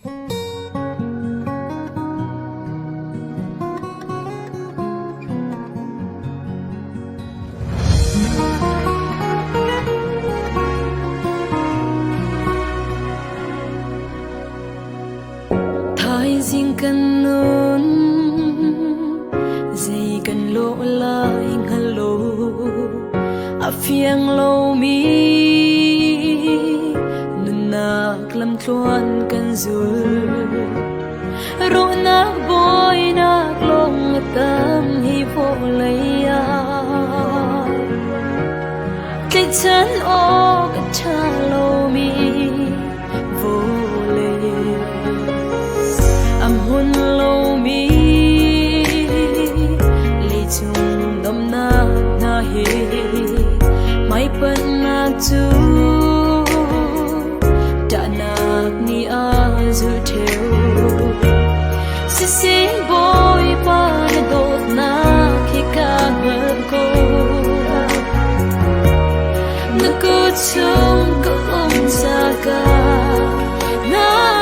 Thái riêng cần nôn dây cần lộ lại hello a phiang lâu mi nun nak lam tuan kan zur ro nak boy nak long tam hi vo laya cái chân o cái cha lâu mi vô hun lâu mi lệ chung đom na na he mai pen na chu đã nak ni a zu theo si si boy pa na dot na khi ka ngơ cô na cô chung có ông sa ka na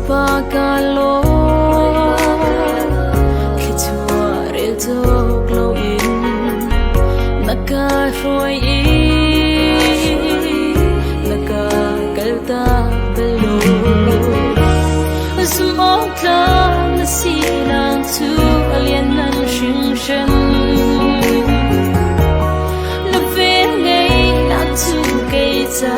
Pagalo Kitua reto glow in Naka roy in Naka kalta below Sumok lang na sinang tu alien nan shing shen Na ven ngay nan tu kay ta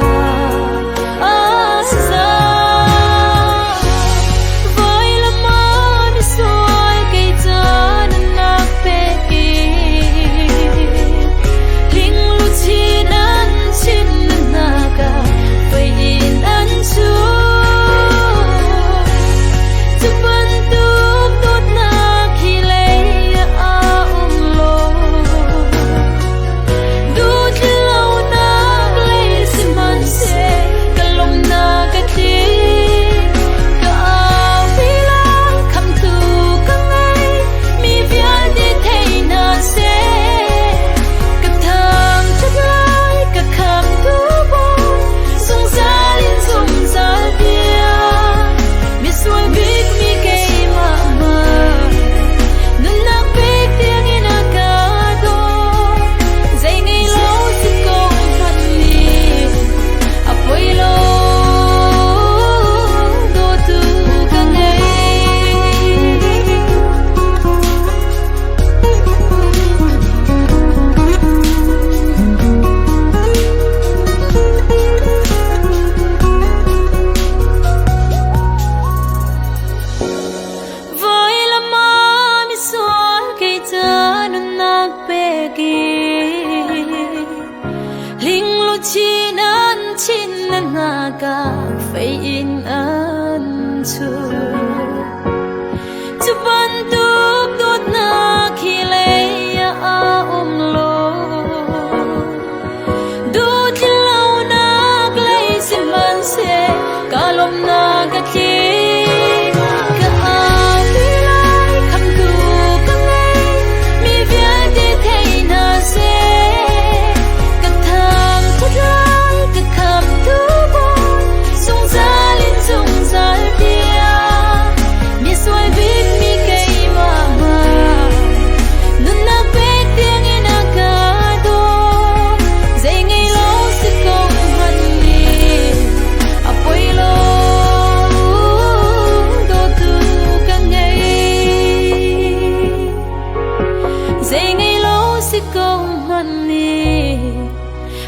Chin na ga fei in an chu tu ban tu dot na khile ya om lo du thlau na glei sim man se kalom na ga thi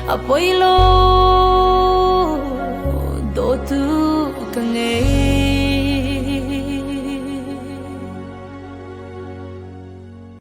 apoy lo